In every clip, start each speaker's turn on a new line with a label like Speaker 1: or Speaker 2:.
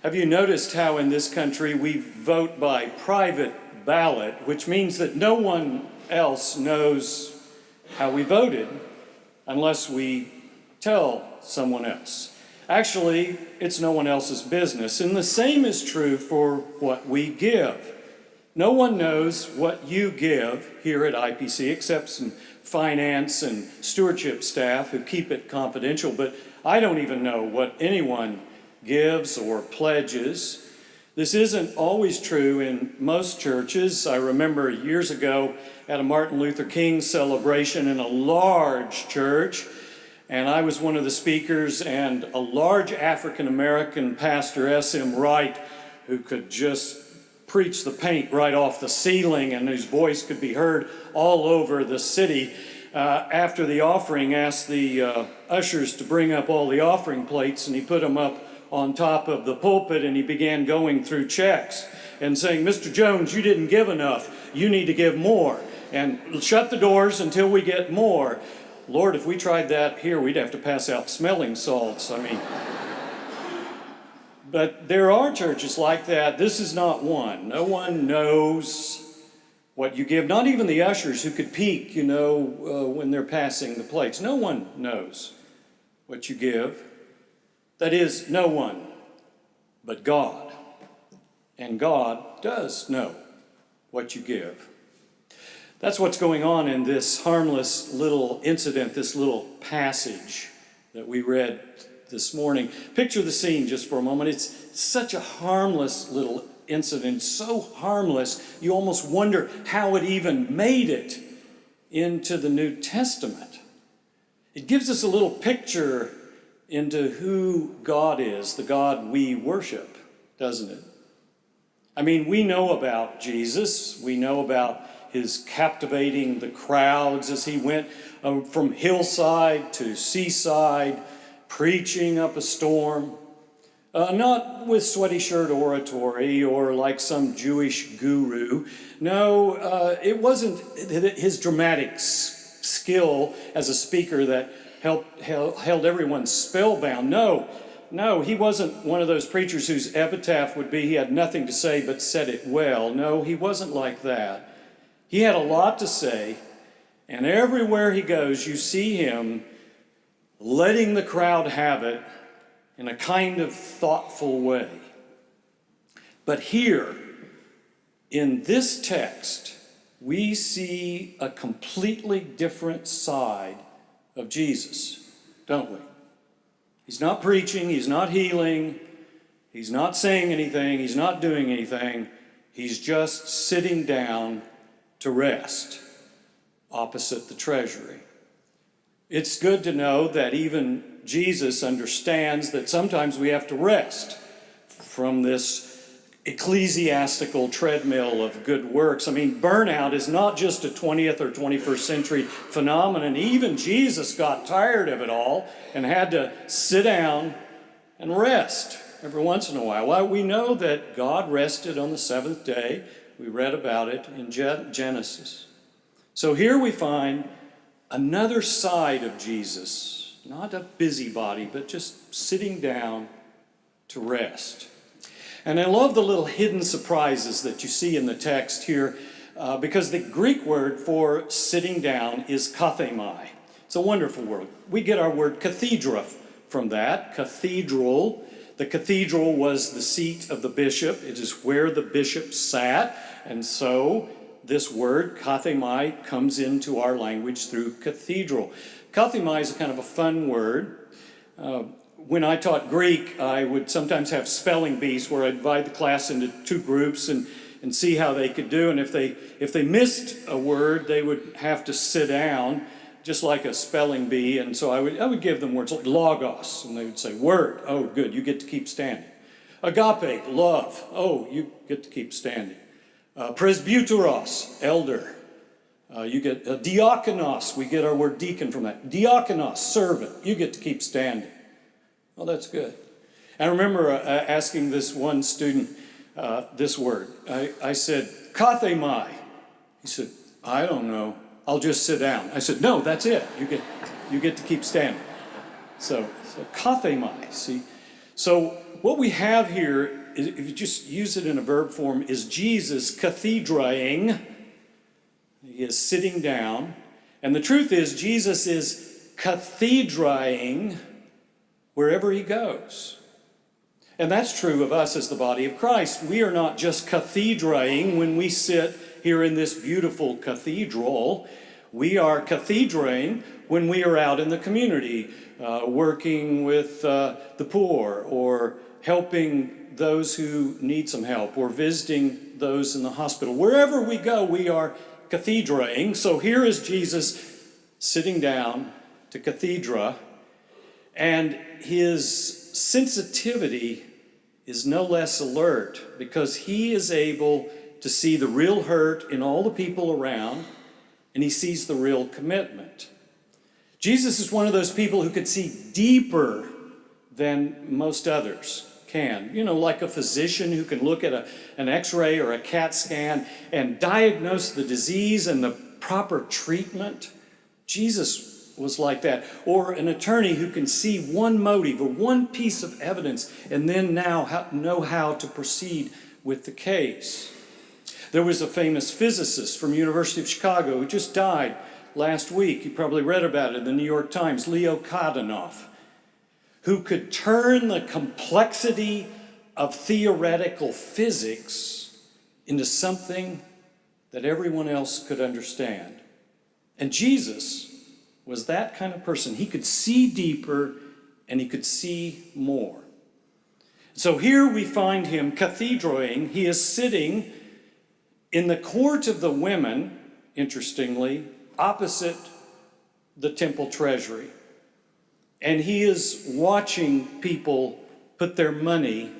Speaker 1: Have you noticed how in this country we vote by private ballot, which means that no one else knows how we voted unless we tell someone else? Actually, it's no one else's business, and the same is true for what we give. No one knows what you give here at IPC except some finance and stewardship staff who keep it confidential, but I don't even know what anyone gives or pledges. This isn't always true in most churches. I remember years ago at a Martin Luther King celebration in a large church, and I was one of the speakers, and a large African-American pastor, S.M. Wright, who could just preach the paint right off the ceiling and whose voice could be heard all over the city, after the offering asked the ushers to bring up all the offering plates, and he put them up on top of the pulpit, and he began going through checks and saying, "Mr. Jones, you didn't give enough. You need to give more. And shut the doors until we get more." Lord, if we tried that here, we'd have to pass out smelling salts. But there are churches like that. This is not one. No one knows what you give. Not even the ushers who could peek, when they're passing the plates. No one knows what you give. That is, no one but God. And God does know what you give. That's what's going on in this harmless little incident, this little passage that we read this morning. Picture the scene just for a moment. It's such a harmless little incident, so harmless, you almost wonder how it even made it into the New Testament. It gives us a little picture into who God is, the God we worship, doesn't it? We know about Jesus. We know about his captivating the crowds as he went from hillside to seaside, preaching up a storm. Not with sweaty shirt oratory or like some Jewish guru. No, it wasn't his dramatic skill as a speaker that held everyone spellbound. No, he wasn't one of those preachers whose epitaph would be he had nothing to say but said it well. No, he wasn't like that. He had a lot to say, and everywhere he goes, you see him letting the crowd have it in a kind of thoughtful way. But here, in this text, we see a completely different side of Jesus, don't we? He's not preaching, he's not healing, he's not saying anything, he's not doing anything. He's just sitting down to rest opposite the treasury. It's good to know that even Jesus understands that sometimes we have to rest from this ecclesiastical treadmill of good works. Burnout is not just a 20th or 21st century phenomenon. Even Jesus got tired of it all and had to sit down and rest every once in a while. Well, we know that God rested on the seventh day. We read about it in Genesis. So here we find another side of Jesus, not a busybody, but just sitting down to rest. And I love the little hidden surprises that you see in the text here, because the Greek word for sitting down is kathemai. It's a wonderful word. We get our word cathedra from that, cathedral. The cathedral was the seat of the bishop. It is where the bishop sat, and so this word, kathemai, comes into our language through cathedral. Kathemai is a kind of a fun word. When I taught Greek, I would sometimes have spelling bees where I'd divide the class into two groups and see how they could do. And if they missed a word, they would have to sit down, just like a spelling bee. And so I would give them words like logos, and they would say, word, oh, good, you get to keep standing. Agape, love, oh, you get to keep standing. Presbyteros, elder. You get diakonos, we get our word deacon from that. Diakonos, servant, you get to keep standing. Well, that's good. I remember asking this one student this word. I said, kathemai. He said, I don't know. I'll just sit down. I said, no, that's it. You get to keep standing. So kathemai, see? So what we have here, if you just use it in a verb form, is Jesus cathedraing. He is sitting down. And the truth is, Jesus is cathedraing wherever he goes. And that's true of us as the body of Christ. We are not just cathedraing when we sit here in this beautiful cathedral. We are cathedraing when we are out in the community, working with the poor, or helping those who need some help, or visiting those in the hospital. Wherever we go, we are cathedraing. So here is Jesus sitting down to cathedra, and his sensitivity is no less alert because he is able to see the real hurt in all the people around, and he sees the real commitment. Jesus is one of those people who could see deeper than most others can. You know, like a physician who can look at an x-ray or a CAT scan and diagnose the disease and the proper treatment. Jesus was like that. Or an attorney who can see one motive or one piece of evidence and then now know how to proceed with the case. There was a famous physicist from University of Chicago who just died last week. You probably read about it in the New York Times, Leo Kadanoff, who could turn the complexity of theoretical physics into something that everyone else could understand. And Jesus was that kind of person. He could see deeper and he could see more. So here we find him cathedraing. He is sitting in the court of the women, interestingly, opposite the temple treasury. And he is watching people put their money,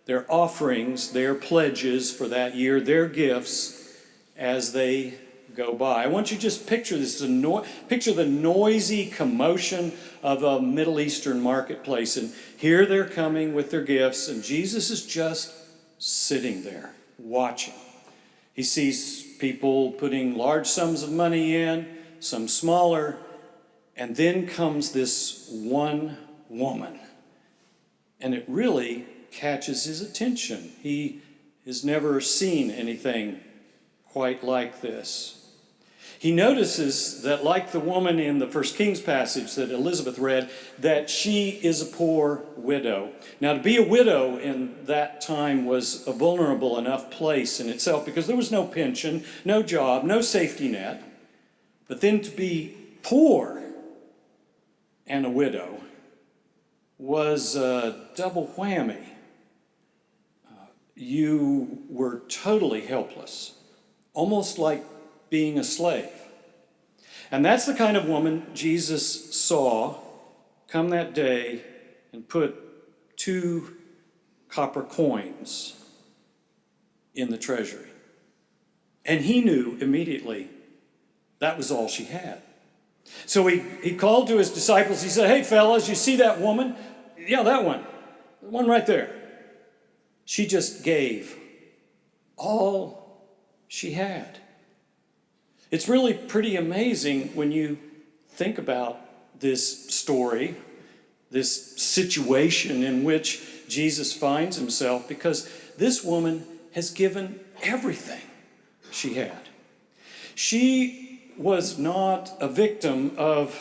Speaker 1: their offerings, their pledges for that year, their gifts, as they go by. I want you to just picture this. Picture the noisy commotion of a Middle Eastern marketplace. And here they're coming with their gifts, and Jesus is just sitting there watching. He sees people putting large sums of money in, some smaller, and then comes this one woman. And it really catches his attention. He has never seen anything quite like this. He notices that, like the woman in the First Kings passage that Elizabeth read, that she is a poor widow. Now, to be a widow in that time was a vulnerable enough place in itself because there was no pension, no job, no safety net. But then to be poor and a widow was a double whammy. You were totally helpless, almost like being a slave. And that's the kind of woman Jesus saw come that day and put 2 copper coins in the treasury. And he knew immediately that was all she had. So he called to his disciples. He said, "Hey, fellas, you see that woman? Yeah, that one. The one right there. She just gave all she had." It's really pretty amazing when you think about this story, this situation in which Jesus finds himself, because this woman has given everything she had. She was not a victim of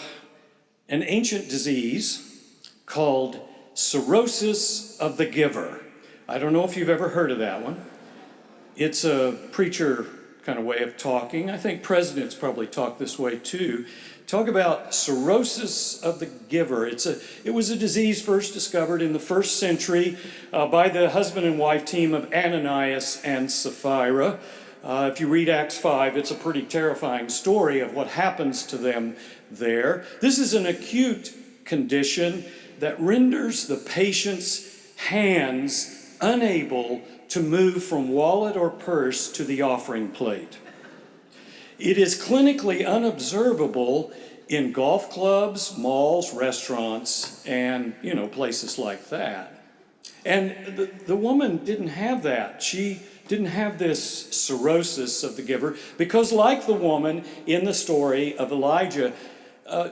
Speaker 1: an ancient disease called cirrhosis of the giver. I don't know if you've ever heard of that one. It's a preacher kind of way of talking. I think presidents probably talk this way too. Talk about cirrhosis of the giver. It was a disease first discovered in the first century by the husband and wife team of Ananias and Sapphira. If you read Acts 5, it's a pretty terrifying story of what happens to them there. This is an acute condition that renders the patient's hands unable to move from wallet or purse to the offering plate. It is clinically unobservable in golf clubs, malls, restaurants, and, places like that. And the woman didn't have that. She didn't have this cirrhosis of the giver because, like the woman in the story of Elijah,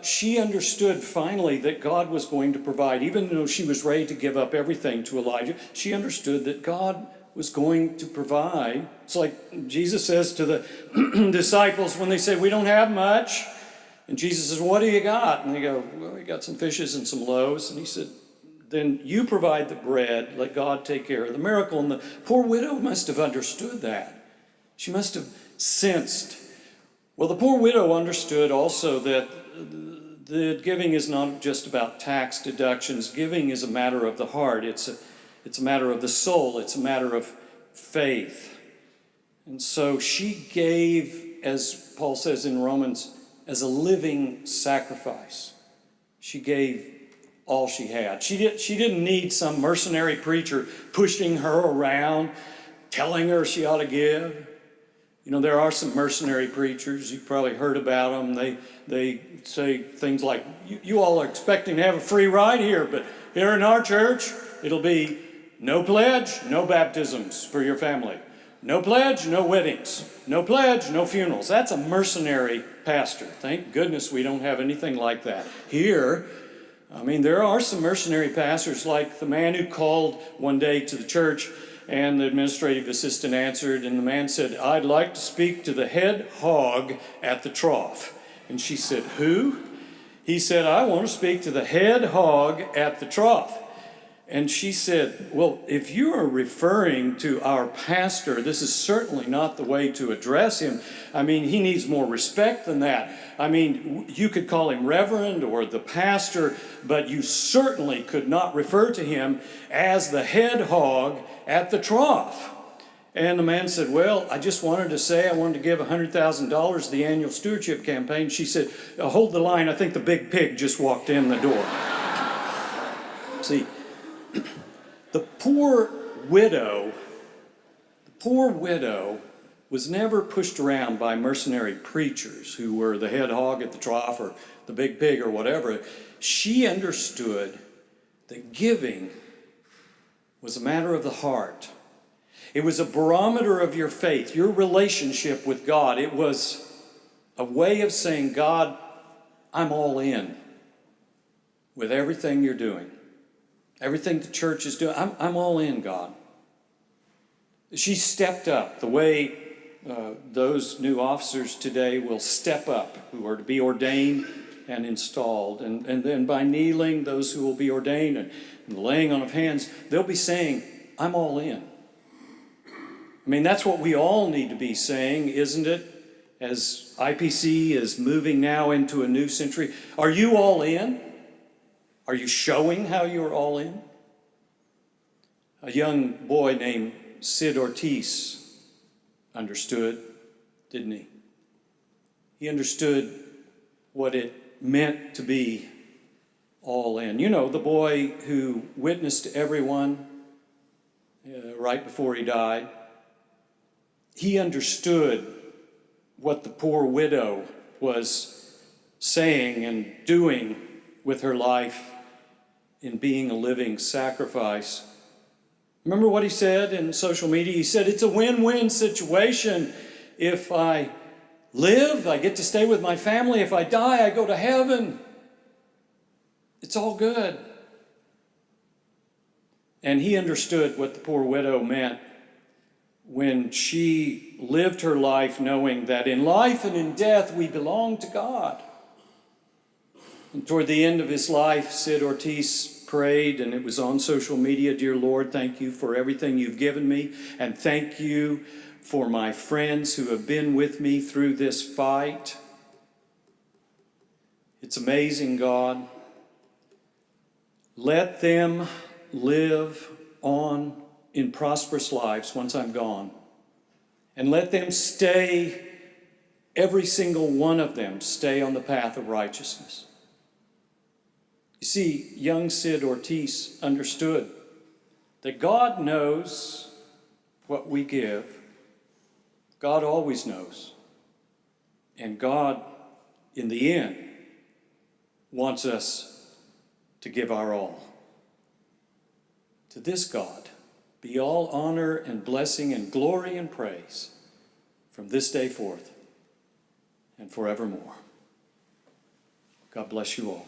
Speaker 1: she understood finally that God was going to provide. Even though she was ready to give up everything to Elijah, she understood that God was going to provide. It's like Jesus says to the disciples when they say, we don't have much. And Jesus says, what do you got? And they go, well, we got some fishes and some loaves. And he said, then you provide the bread, let God take care of the miracle. And the poor widow must have understood that. She must have sensed. Well, the poor widow understood also that the giving is not just about tax deductions. Giving is a matter of the heart. It's a matter of the soul. It's a matter of faith. And so she gave, as Paul says in Romans, as a living sacrifice. She gave all she had. She didn't need some mercenary preacher pushing her around, telling her she ought to give. You know, there are some mercenary preachers. You've probably heard about them. They say things like, you all are expecting to have a free ride here, but here in our church, it'll be no pledge, no baptisms for your family. No pledge, no weddings. No pledge, no funerals. That's a mercenary pastor. Thank goodness we don't have anything like that. Here, I mean, there are some mercenary pastors, like the man who called one day to the church, and the administrative assistant answered, and the man said, I'd like to speak to the head hog at the trough. And she said, who? He said, I want to speak to the head hog at the trough. And she said, well, if you are referring to our pastor, this is certainly not the way to address him. I mean, he needs more respect than that. I mean, you could call him reverend or the pastor, but you certainly could not refer to him as the head hog at the trough. And the man said, well, I just wanted to say I wanted to give $100,000 to the annual stewardship campaign. She said, hold the line. I think the big pig just walked in the door. See, the poor widow was never pushed around by mercenary preachers who were the head hog at the trough or the big pig or whatever. She understood that giving was a matter of the heart. It was a barometer of your faith, your relationship with God. It was a way of saying, God, I'm all in with everything you're doing. Everything the church is doing, I'm all in, God. She stepped up the way those new officers today will step up, who are to be ordained and installed. And then by kneeling, those who will be ordained and the laying on of hands, they'll be saying, I'm all in. I mean, that's what we all need to be saying, isn't it? As IPC is moving now into a new century. Are you all in? Are you showing how you're all in? A young boy named Sid Ortiz understood, didn't he? He understood what it meant to be all in. You know, the boy who witnessed everyone right before he died. He understood what the poor widow was saying and doing with her life in being a living sacrifice. Remember what he said in social media? He said, it's a win-win situation. If I live, I get to stay with my family. If I die, I go to heaven. It's all good. And he understood what the poor widow meant when she lived her life knowing that in life and in death we belong to God. And toward the end of his life, Sid Ortiz prayed, and it was on social media, Dear Lord, thank you for everything you've given me, and thank you for my friends who have been with me through this fight. It's amazing, God. Let them live on in prosperous lives once I'm gone. And let them stay, every single one of them, stay on the path of righteousness. You see, young Sid Ortiz understood that God knows what we give. God always knows. And God, in the end, wants us to give our all. To this God be all honor and blessing and glory and praise from this day forth and forevermore. God bless you all.